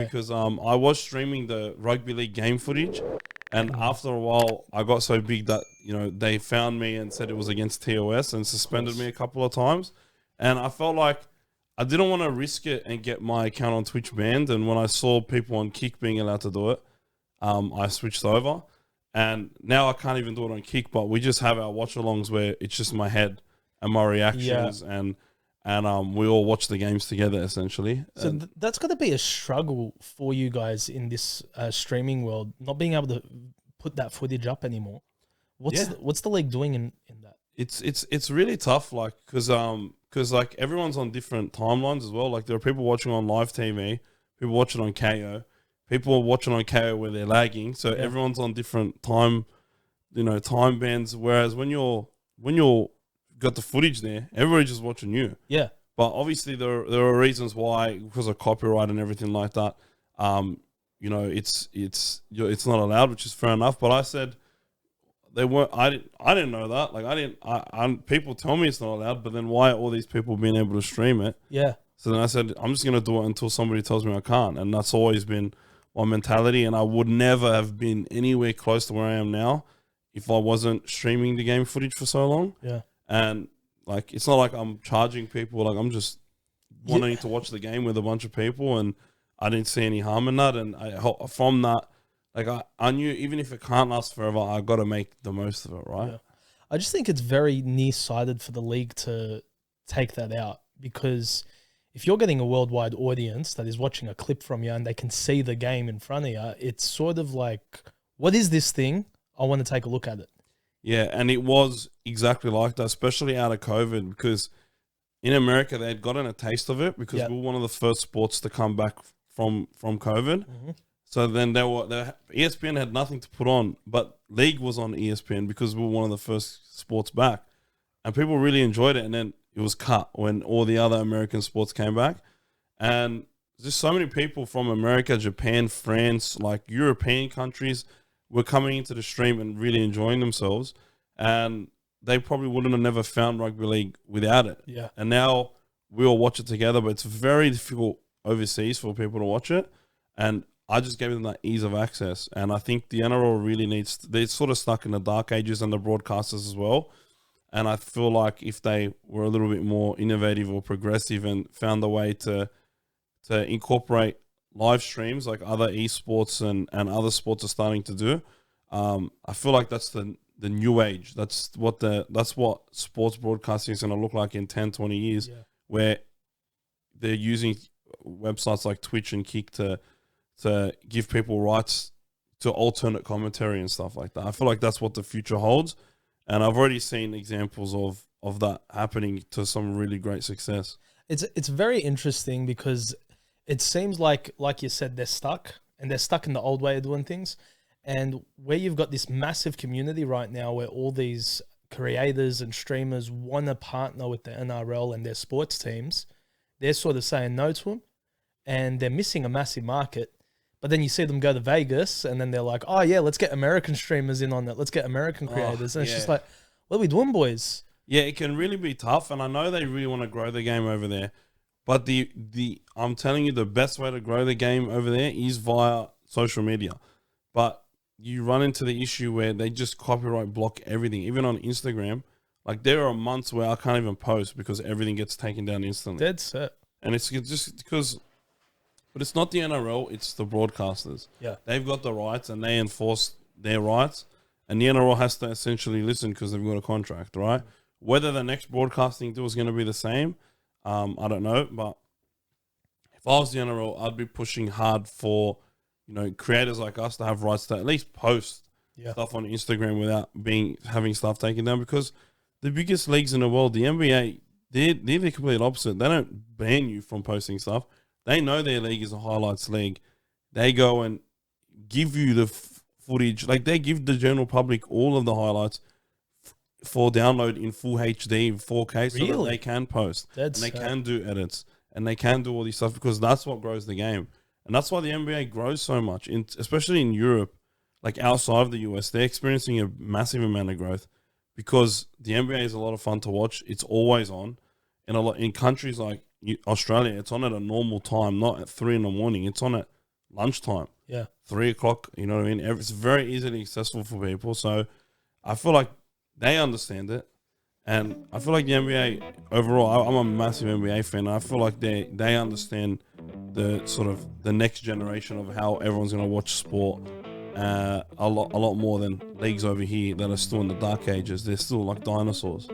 because I was streaming the rugby league game footage, and after a while I got so big that they found me and said it was against TOS and suspended me a couple of times, and I felt like I didn't want to risk it and get my account on Twitch banned. And when I saw people on Kick being allowed to do it, I switched over, and now I can't even do it on Kick. But we just have our watch-alongs where it's just my head and my reactions and we all watch the games together essentially. So that's got to be a struggle for you guys in this streaming world, not being able to put that footage up anymore. What's the league doing in that? It's really tough, like because like everyone's on different timelines as well. Like there are people watching on live TV, people watching on KO, people are watching on KO where they're lagging. So everyone's on different time bands. Whereas when you're got the footage there, everybody's just watching you. Yeah. But obviously there are reasons why, because of copyright and everything like that. It's not allowed, which is fair enough. But I said they weren't. I didn't know that. Like people tell me it's not allowed, but then why are all these people being able to stream it? Yeah. So then I said I'm just gonna do it until somebody tells me I can't, and that's always been my mentality. And I would never have been anywhere close to where I am now if I wasn't streaming the game footage for so long. Yeah. And like, it's not like I'm charging people. Like, I'm just wanting to watch the game with a bunch of people, and I didn't see any harm in that. And from that, like, I knew even if it can't last forever, I got to make the most of it, right? Yeah. I just think it's very nearsighted for the league to take that out, because if you're getting a worldwide audience that is watching a clip from you and they can see the game in front of you, it's sort of like, what is this thing? I want to take a look at it. Yeah, and it was exactly like that, especially out of COVID, because in America they had gotten a taste of it because we were one of the first sports to come back from COVID. Mm-hmm. So then ESPN had nothing to put on, but League was on ESPN because we were one of the first sports back, and people really enjoyed it. And then it was cut when all the other American sports came back, and just so many people from America, Japan, France, like European countries were coming into the stream and really enjoying themselves, and they probably wouldn't have never found rugby league without it. Yeah. And now we all watch it together, but it's very difficult overseas for people to watch it. And I just gave them that ease of access. And I think the NRL really they're sort of stuck in the dark ages, and the broadcasters as well. And I feel like if they were a little bit more innovative or progressive and found a way to incorporate live streams like other esports and other sports are starting to do, I feel like that's the new age. That's what sports broadcasting is going to look like in 10, 20 years, where they're using websites like Twitch and Kick to give people rights to alternate commentary and stuff like that. I feel like that's what the future holds, and I've already seen examples of that happening to some really great success. It's very interesting because it seems like you said, they're stuck in the old way of doing things. And where you've got this massive community right now where all these creators and streamers want to partner with the NRL and their sports teams, they're sort of saying no to them, and they're missing a massive market. But then you see them go to Vegas and then they're like, oh yeah, let's get American streamers in on it. Let's get American creators. And it's just like, what are we doing, boys? Yeah, it can really be tough. And I know they really want to grow the game over there. But I'm telling you, the best way to grow the game over there is via social media. But you run into the issue where they just copyright block everything. Even on Instagram, like there are months where I can't even post because everything gets taken down instantly. Dead set. And it's just because, but it's not the NRL, it's the broadcasters. Yeah. They've got the rights and they enforce their rights. And the NRL has to essentially listen because they've got a contract, right? Whether the next broadcasting deal is going to be the same, I don't know, but if I was the NRL, I'd be pushing hard for, creators like us to have rights to at least post stuff on Instagram without having stuff taken down. Because the biggest leagues in the world, the NBA, they're the complete opposite. They don't ban you from posting stuff. They know their league is a highlights league. They go and give you the footage, like they give the general public all of the highlights for download in full HD, 4K, so that they can post and they can do edits and they can do all these stuff, because that's what grows the game. And that's why the NBA grows so much, especially in Europe, like outside of the US. They're experiencing a massive amount of growth because the NBA is a lot of fun to watch. It's always on. And in countries like Australia, it's on at a normal time, not at 3 a.m. It's on at lunchtime, Yeah. 3 o'clock. You know what I mean? It's very easily accessible for people. So I feel like they understand it. And I feel like the NBA overall, I'm a massive NBA fan. I feel like they understand the sort of the next generation of how everyone's going to watch sport a lot more than leagues over here that are still in the dark ages. They're still like dinosaurs.